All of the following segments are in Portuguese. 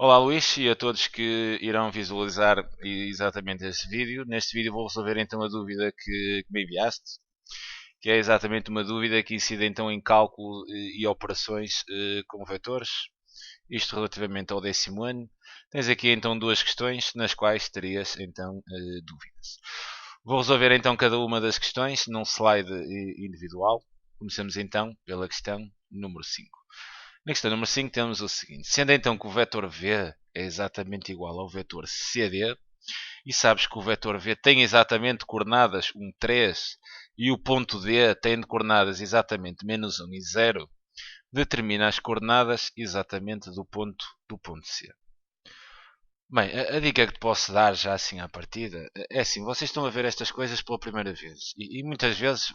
Olá Luís e a todos que irão visualizar exatamente este vídeo. Neste vídeo vou resolver então a dúvida que me enviaste, que é exatamente uma dúvida que incide então em cálculo e operações com vetores, isto relativamente ao 10º ano. Tens aqui então duas questões nas quais terias então dúvidas. Vou resolver então cada uma das questões num slide individual. Começamos então pela questão número 5. Na questão número 5 temos o seguinte: sendo então que o vetor v é exatamente igual ao vetor CD, e sabes que o vetor v tem exatamente coordenadas 1, 3 e o ponto D tem de coordenadas exatamente menos 1 e 0, determina as coordenadas exatamente do ponto C. Bem, a dica que te posso dar já assim à partida é assim: vocês estão a ver estas coisas pela primeira vez e muitas vezes,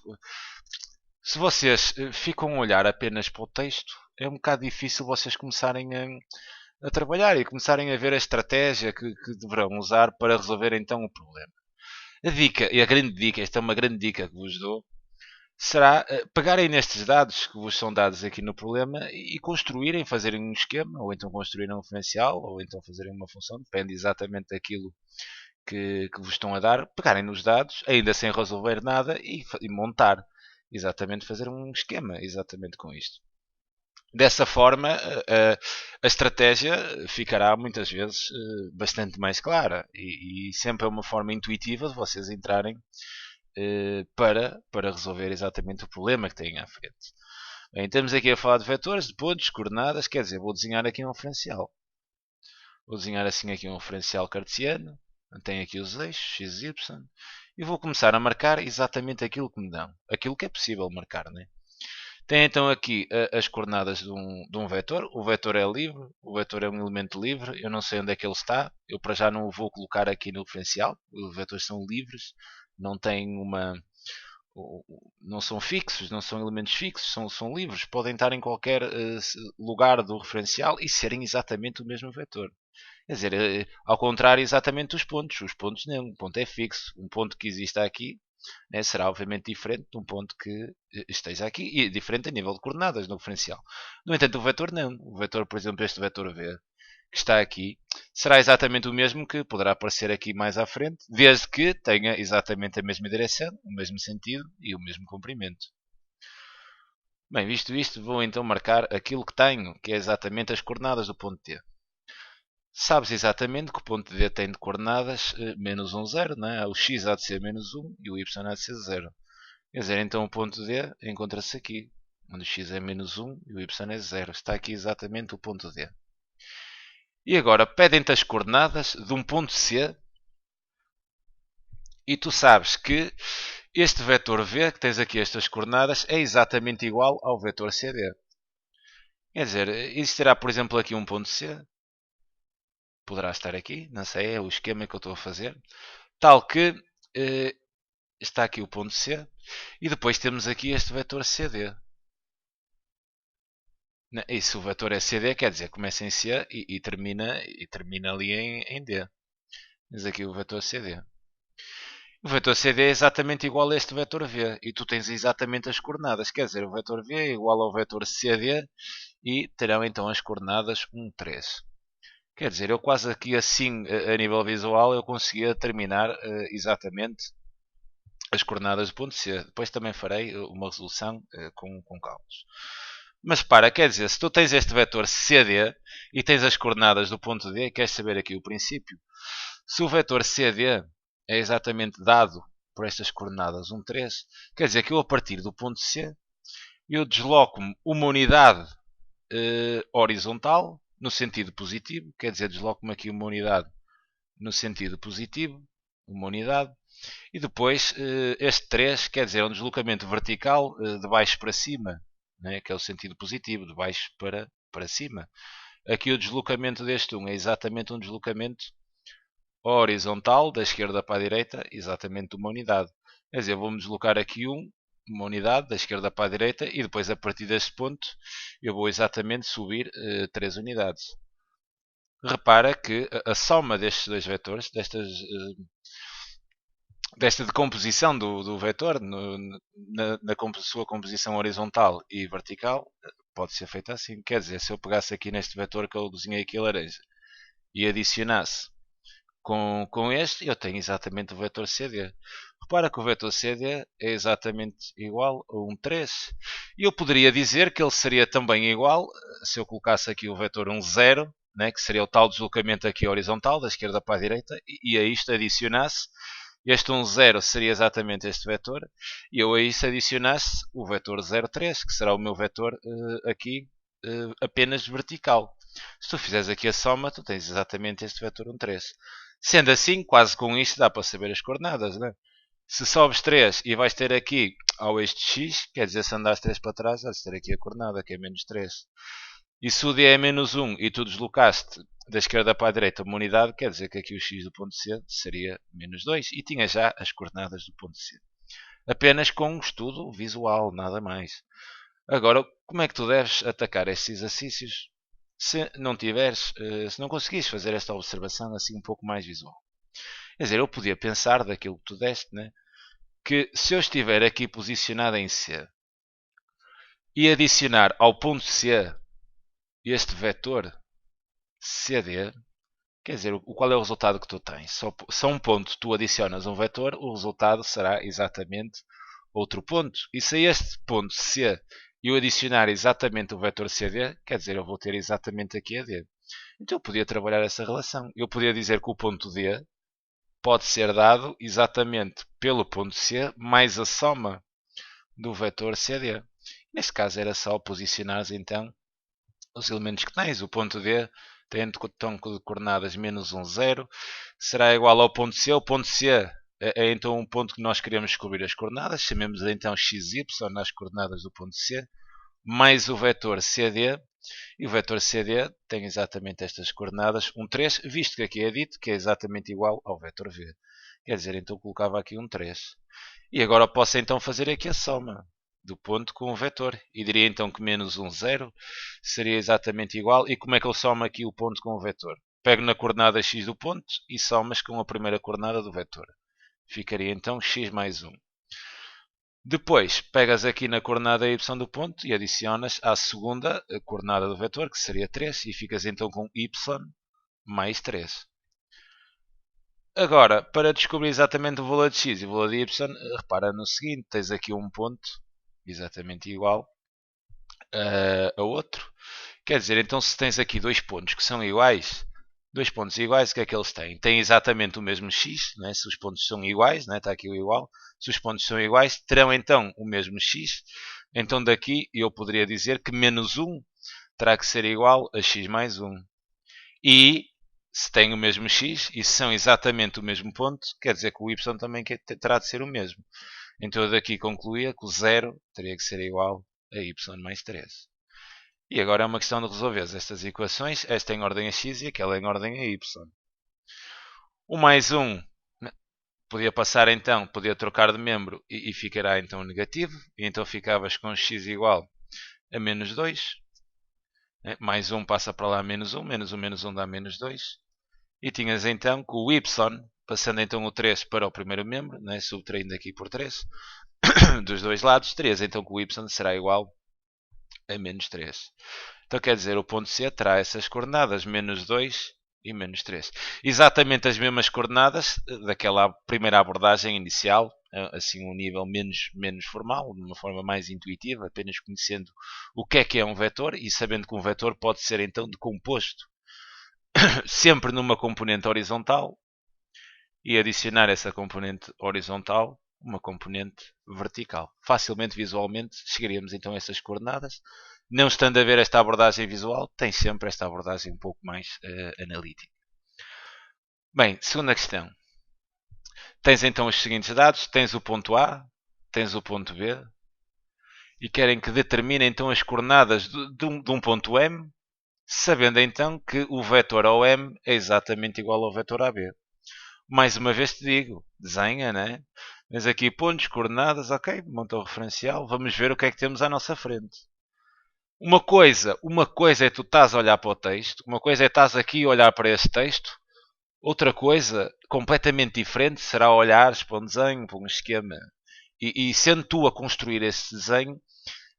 se vocês ficam a olhar apenas para o texto, é um bocado difícil vocês começarem a trabalhar e começarem a ver a estratégia que deverão usar para resolver então o problema. A dica, e a grande dica, esta é uma grande dica que vos dou, será pegarem nestes dados que vos são dados aqui no problema e construírem, fazerem um esquema, ou então construírem um referencial, ou então fazerem uma função, depende exatamente daquilo que vos estão a dar, pegarem nos dados, ainda sem resolver nada, e montar. Exatamente, fazer um esquema exatamente com isto. Dessa forma, a estratégia ficará muitas vezes bastante mais clara e sempre é uma forma intuitiva de vocês entrarem para resolver exatamente o problema que têm à frente. Bem, estamos aqui a falar de vetores, de pontos, coordenadas, quer dizer, vou desenhar aqui um referencial. Vou desenhar assim aqui um referencial cartesiano, tem aqui os eixos, x e y, e vou começar a marcar exatamente aquilo que me dão, aquilo que é possível marcar, né? Tem então aqui as coordenadas de um vetor. O vetor é livre, o vetor é um elemento livre. Eu não sei onde é que ele está. Eu para já não o vou colocar aqui no referencial. Os vetores são livres, não têm não são fixos, não são elementos fixos, são livres. Podem estar em qualquer lugar do referencial e serem exatamente o mesmo vetor. Quer dizer, ao contrário exatamente dos pontos. Os pontos não, um ponto é fixo. Um ponto que exista aqui, né, será obviamente diferente de um ponto que esteja aqui e diferente a nível de coordenadas no referencial. No entanto, o vetor não. O vetor, por exemplo, este vetor v que está aqui, será exatamente o mesmo que poderá aparecer aqui mais à frente, desde que tenha exatamente a mesma direção, o mesmo sentido e o mesmo comprimento. Bem, visto isto, vou então marcar aquilo que tenho, que é exatamente as coordenadas do ponto T. Sabes exatamente que o ponto D tem de coordenadas menos 1, 0, né? O x há de ser menos 1 e o y há de ser 0. Quer dizer, então o ponto D encontra-se aqui, onde o x é menos 1 e o y é 0. Está aqui exatamente o ponto D. E agora pedem-te as coordenadas de um ponto C e tu sabes que este vetor V, que tens aqui estas coordenadas, é exatamente igual ao vetor CD. Quer dizer, existirá, por exemplo, aqui um ponto C. Poderá estar aqui, não sei, é o esquema que eu estou a fazer. Tal que está aqui o ponto C e depois temos aqui este vetor CD. E se o vetor é CD, quer dizer, começa em C e termina ali em D. Tens aqui o vetor CD. O vetor CD é exatamente igual a este vetor V e tu tens exatamente as coordenadas. Quer dizer, o vetor V é igual ao vetor CD e terão então as coordenadas 1, 3. Quer dizer, eu quase aqui assim, a nível visual, eu conseguia terminar exatamente as coordenadas do ponto C. Depois também farei uma resolução com cálculos. Mas para, quer dizer, se tu tens este vetor CD e tens as coordenadas do ponto D, queres saber aqui o princípio? Se o vetor CD é exatamente dado por estas coordenadas 1, 3, quer dizer que eu a partir do ponto C, eu desloco-me uma unidade horizontal no sentido positivo, quer dizer, desloco-me aqui uma unidade no sentido positivo, uma unidade, e depois este 3 quer dizer um deslocamento vertical de baixo para cima, né, que é o sentido positivo, de baixo para cima. Aqui o deslocamento deste 1 é exatamente um deslocamento horizontal, da esquerda para a direita, exatamente uma unidade. Quer dizer, vou-me deslocar aqui uma unidade, da esquerda para a direita, e depois a partir deste ponto eu vou exatamente subir 3 unidades. Repara que a soma destes dois vetores, desta decomposição do vetor na sua composição horizontal e vertical, pode ser feita assim. Quer dizer, se eu pegasse aqui neste vetor que eu desenhei aqui laranja e adicionasse com este, eu tenho exatamente o vetor CD. Repara que o vetor CD é exatamente igual a um 3. E eu poderia dizer que ele seria também igual, se eu colocasse aqui o vetor 1, 0, né, que seria o tal deslocamento aqui horizontal, da esquerda para a direita, e a isto adicionasse, este 1, 0 seria exatamente este vetor, e eu a isto adicionasse o vetor 0, 3, que será o meu vetor aqui apenas vertical. Se tu fizeres aqui a soma, tu tens exatamente este vetor 1, 3. Sendo assim, quase com isto dá para saber as coordenadas, né? Se sobes 3 e vais ter aqui ao eixo de x, quer dizer, se andares 3 para trás, vais ter aqui a coordenada, que é menos 3. E se o d é menos 1 e tu deslocaste da esquerda para a direita uma unidade, quer dizer que aqui o x do ponto C seria menos 2. E tinha já as coordenadas do ponto C. Apenas com um estudo visual, nada mais. Agora, como é que tu deves atacar estes exercícios se não tiveres, se não conseguires fazer esta observação assim um pouco mais visual? Quer dizer, eu podia pensar daquilo que tu deste, né? Que se eu estiver aqui posicionado em C e adicionar ao ponto C este vetor CD, quer dizer, qual é o resultado que tu tens? Se a um ponto tu adicionas um vetor, o resultado será exatamente outro ponto. E se a este ponto C eu adicionar exatamente o vetor CD, quer dizer, eu vou ter exatamente aqui a D. Então eu podia trabalhar essa relação. Eu podia dizer que o ponto D pode ser dado exatamente pelo ponto C mais a soma do vetor CD. Neste caso era só posicionar então os elementos que tens. O ponto D tem então coordenadas menos 1, 0, será igual ao ponto C. O ponto C é então um ponto que nós queremos descobrir as coordenadas, chamemos então XY nas coordenadas do ponto C, mais o vetor CD, e o vetor CD tem exatamente estas coordenadas, um 3, visto que aqui é dito que é exatamente igual ao vetor V. Quer dizer, então eu colocava aqui um 3. E agora posso então fazer aqui a soma do ponto com o vetor. E diria então que menos 1, 0 seria exatamente igual. E como é que eu somo aqui o ponto com o vetor? Pego na coordenada x do ponto e somas com a primeira coordenada do vetor. Ficaria então x mais 1. Depois, pegas aqui na coordenada y do ponto e adicionas à segunda coordenada do vetor, que seria 3, e ficas então com y mais 3. Agora, para descobrir exatamente o valor de x e o valor de y, repara no seguinte, tens aqui um ponto exatamente igual a outro. Quer dizer, então se tens aqui dois pontos que são iguais, o que é que eles têm? Têm exatamente o mesmo x, né? Se os pontos são iguais, né? Está aqui o igual, se os pontos são iguais, terão então o mesmo x. Então daqui eu poderia dizer que menos 1 terá que ser igual a x mais 1. E se têm o mesmo x e se são exatamente o mesmo ponto, quer dizer que o y também terá de ser o mesmo. Então eu daqui concluía que o 0 teria que ser igual a y mais 3. E agora é uma questão de resolver estas equações, esta em ordem a x e aquela em ordem a y. O mais 1 podia passar então, podia trocar de membro e ficará então negativo. E então ficavas com x igual a menos 2. Mais 1 passa para lá menos 1, menos 1 dá menos 2. E tinhas então que o y, passando então o 3 para o primeiro membro, né, subtraindo aqui por 3, dos dois lados, terias então que o y será igual a menos 3. Então quer dizer, o ponto C terá essas coordenadas, menos 2 e menos 3. Exatamente as mesmas coordenadas daquela primeira abordagem inicial, assim um nível menos formal, de uma forma mais intuitiva, apenas conhecendo o que é um vetor e sabendo que um vetor pode ser então decomposto sempre numa componente horizontal e adicionar essa componente horizontal uma componente vertical. Facilmente, visualmente, chegaríamos então a essas coordenadas. Não estando a ver esta abordagem visual, tem sempre esta abordagem um pouco mais analítica. Bem, segunda questão. Tens então os seguintes dados. Tens o ponto A, tens o ponto B, e querem que determine então as coordenadas de um ponto M, sabendo então que o vetor OM é exatamente igual ao vetor AB. Mais uma vez te digo, desenha, né? Tens aqui pontos, coordenadas, ok, monta o referencial, vamos ver o que é que temos à nossa frente. Uma coisa é tu estás a olhar para o texto, uma coisa é estás aqui a olhar para esse texto, outra coisa completamente diferente será olhares para um desenho, para um esquema. E sendo tu a construir esse desenho,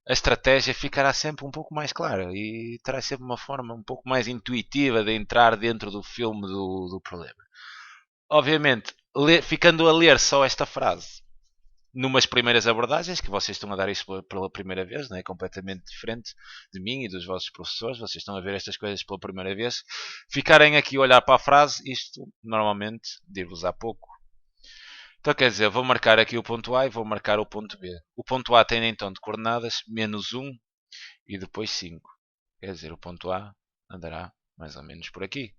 a estratégia ficará sempre um pouco mais clara e terá sempre uma forma um pouco mais intuitiva de entrar dentro do filme do problema. Obviamente, ficando a ler só esta frase numas primeiras abordagens, que vocês estão a dar isto pela primeira vez, não é? Completamente diferente de mim e dos vossos professores, vocês estão a ver estas coisas pela primeira vez, ficarem aqui a olhar para a frase, isto normalmente, dir-vos há pouco. Então quer dizer, vou marcar aqui o ponto A e vou marcar o ponto B. O ponto A tem então de coordenadas menos 1 e depois 5. Quer dizer, o ponto A andará mais ou menos por aqui.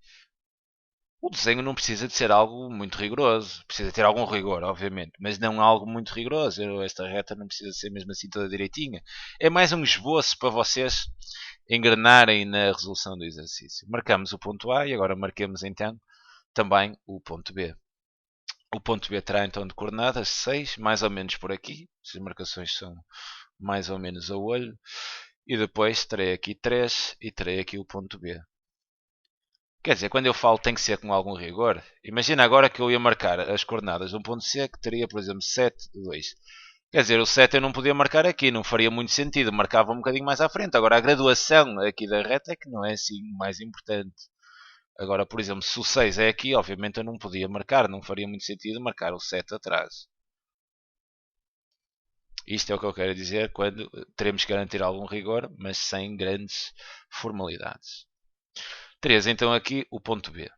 O desenho não precisa de ser algo muito rigoroso. Precisa ter algum rigor, obviamente, mas não algo muito rigoroso. Esta reta não precisa ser mesmo assim toda direitinha. É mais um esboço para vocês engrenarem na resolução do exercício. Marcamos o ponto A e agora marquemos então também o ponto B. O ponto B terá então de coordenadas 6, mais ou menos por aqui. As marcações são mais ou menos a olho. E depois terei aqui 3 e terei aqui o ponto B. Quer dizer, quando eu falo tem que ser com algum rigor. Imagina agora que eu ia marcar as coordenadas de um ponto C que teria, por exemplo, 7, 2. Quer dizer, o 7 eu não podia marcar aqui, não faria muito sentido. Marcava um bocadinho mais à frente. Agora, a graduação aqui da reta é que não é assim mais importante. Agora, por exemplo, se o 6 é aqui, obviamente eu não podia marcar. Não faria muito sentido marcar o 7 atrás. Isto é o que eu quero dizer quando teremos que garantir algum rigor, mas sem grandes formalidades. 3, então aqui o ponto B.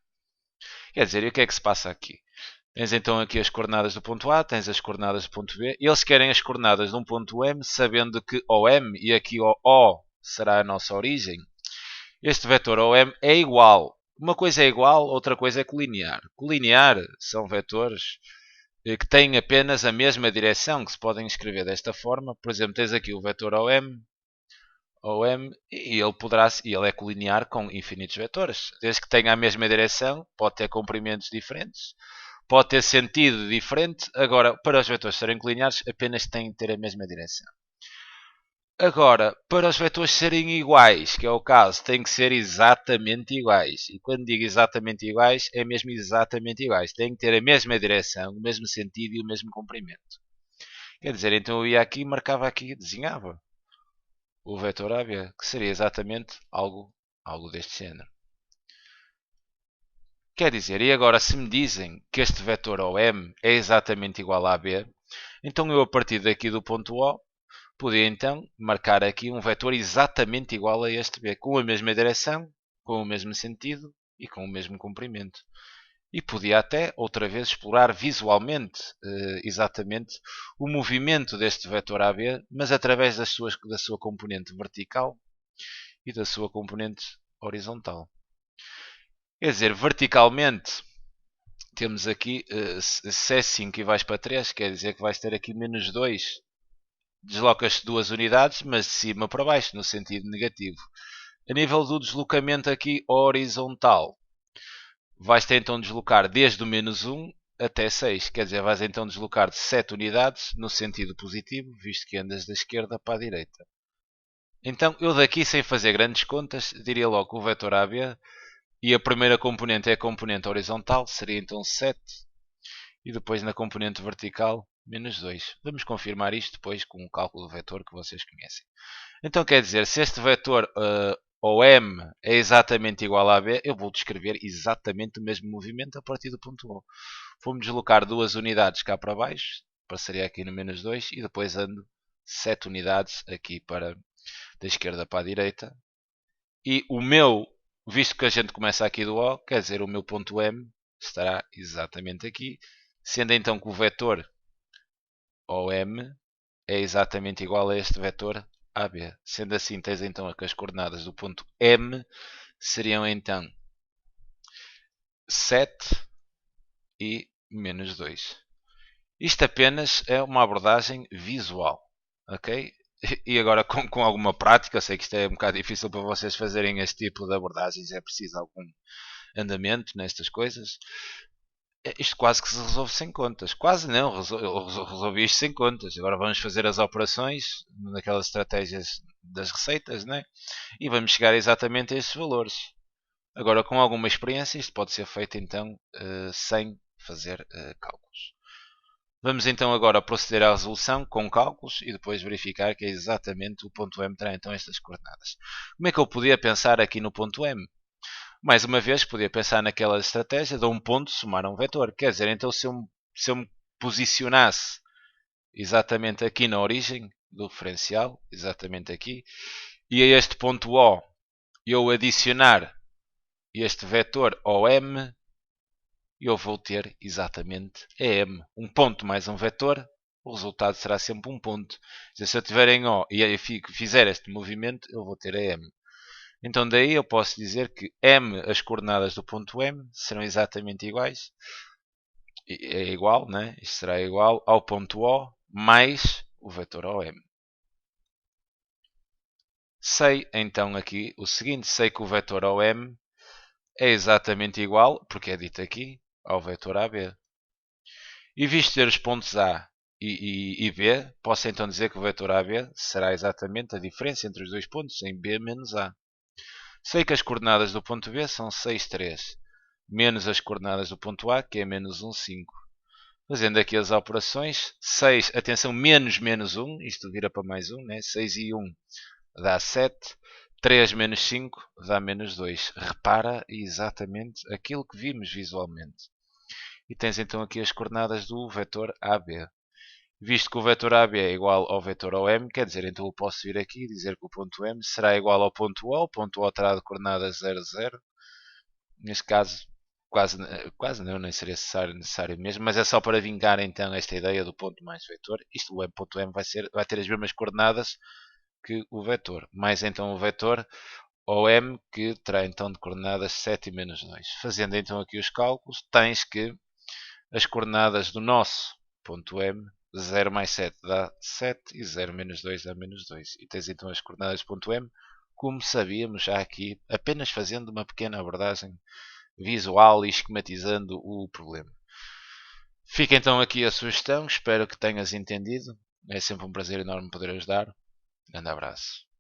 Quer dizer, e o que é que se passa aqui? Tens então aqui as coordenadas do ponto A, tens as coordenadas do ponto B. Eles querem as coordenadas de um ponto M, sabendo que OM e aqui O será a nossa origem. Este vetor OM é igual. Uma coisa é igual, outra coisa é colinear. Colinear são vetores que têm apenas a mesma direção, que se podem escrever desta forma. Por exemplo, tens aqui o vetor OM e ele é colinear com infinitos vetores. Desde que tenha a mesma direção, pode ter comprimentos diferentes, pode ter sentido diferente. Agora, para os vetores serem colineares, apenas têm de ter a mesma direção. Agora, para os vetores serem iguais, que é o caso, têm que ser exatamente iguais. E quando digo exatamente iguais, é mesmo exatamente iguais. Têm que ter a mesma direção, o mesmo sentido e o mesmo comprimento. Quer dizer, então eu ia aqui, marcava aqui, desenhava o vetor AB, que seria exatamente algo deste género. Quer dizer, e agora se me dizem que este vetor OM é exatamente igual a AB, então eu a partir daqui do ponto O podia então marcar aqui um vetor exatamente igual a este B, com a mesma direção, com o mesmo sentido e com o mesmo comprimento. E podia até, outra vez, explorar visualmente exatamente o movimento deste vetor AB, mas através da sua componente vertical e da sua componente horizontal. Quer dizer, verticalmente temos aqui se é 5 e vais para 3, quer dizer que vais ter aqui menos 2. Deslocas-te 2 unidades, mas de cima para baixo, no sentido negativo. A nível do deslocamento aqui horizontal, vais ter então deslocar desde o menos 1 até 6. Quer dizer, vais então deslocar de 7 unidades no sentido positivo, visto que andas da esquerda para a direita. Então, eu daqui, sem fazer grandes contas, diria logo que o vetor AB e a primeira componente é a componente horizontal, seria então 7. E depois na componente vertical, menos 2. Vamos confirmar isto depois com o cálculo do vetor que vocês conhecem. Então quer dizer, se este vetor OM é exatamente igual a B, eu vou descrever exatamente o mesmo movimento a partir do ponto O. Vou-me deslocar 2 unidades cá para baixo, passaria aqui no menos 2, e depois ando 7 unidades aqui para da esquerda para a direita. E o meu, visto que a gente começa aqui do O, quer dizer, o meu ponto M estará exatamente aqui, sendo então que o vetor OM é exatamente igual a este vetor AB. Sendo assim, tens então que as coordenadas do ponto M seriam então 7 e menos 2. Isto apenas é uma abordagem visual, ok? E agora com alguma prática, eu sei que isto é um bocado difícil para vocês fazerem este tipo de abordagens, é preciso algum andamento nestas coisas. Isto quase que se resolve sem contas. Quase não, eu resolvi isto sem contas. Agora vamos fazer as operações naquelas estratégias das receitas, né? E vamos chegar exatamente a estes valores. Agora, com alguma experiência, isto pode ser feito então sem fazer cálculos. Vamos então agora proceder à resolução com cálculos e depois verificar que é exatamente o ponto M terá então estas coordenadas. Como é que eu podia pensar aqui no ponto M? Mais uma vez, podia pensar naquela estratégia de um ponto somar a um vetor. Quer dizer, então se eu me posicionasse exatamente aqui na origem do referencial, exatamente aqui, e a este ponto O eu adicionar este vetor OM, eu vou ter exatamente EM. Um ponto mais um vetor, o resultado será sempre um ponto. Se eu tiver em O e fizer este movimento, eu vou ter EM. Então daí eu posso dizer que M, as coordenadas do ponto M, serão exatamente iguais. É igual, né? Isto será igual ao ponto O mais o vetor OM. Sei então aqui o seguinte, sei que o vetor OM é exatamente igual, porque é dito aqui, ao vetor AB. E visto ter os pontos A e B, posso então dizer que o vetor AB será exatamente a diferença entre os dois pontos em B menos A. Sei que as coordenadas do ponto B são 6, 3, menos as coordenadas do ponto A, que é menos 1, 5. Fazendo aqui as operações, 6, atenção, menos menos 1, isto vira para mais 1, né? 6 e 1 dá 7, 3 menos 5 dá menos 2. Repara exatamente aquilo que vimos visualmente. E tens então aqui as coordenadas do vetor AB. Visto que o vetor AB é igual ao vetor OM, quer dizer, então eu posso vir aqui e dizer que o ponto M será igual ao ponto O terá de coordenadas 0, 0. Neste caso, quase não, nem seria necessário mesmo, mas é só para vingar então esta ideia do ponto mais vetor. Isto, o ponto M vai ter as mesmas coordenadas que o vetor, mais então o vetor OM, que terá então de coordenadas 7 e menos 2. Fazendo então aqui os cálculos, tens que as coordenadas do nosso ponto M, 0 mais 7 dá 7 e 0 menos 2 dá menos 2. E tens então as coordenadas do ponto M, como sabíamos já aqui, apenas fazendo uma pequena abordagem visual e esquematizando o problema. Fica então aqui a sugestão, espero que tenhas entendido. É sempre um prazer enorme poder ajudar. Grande abraço.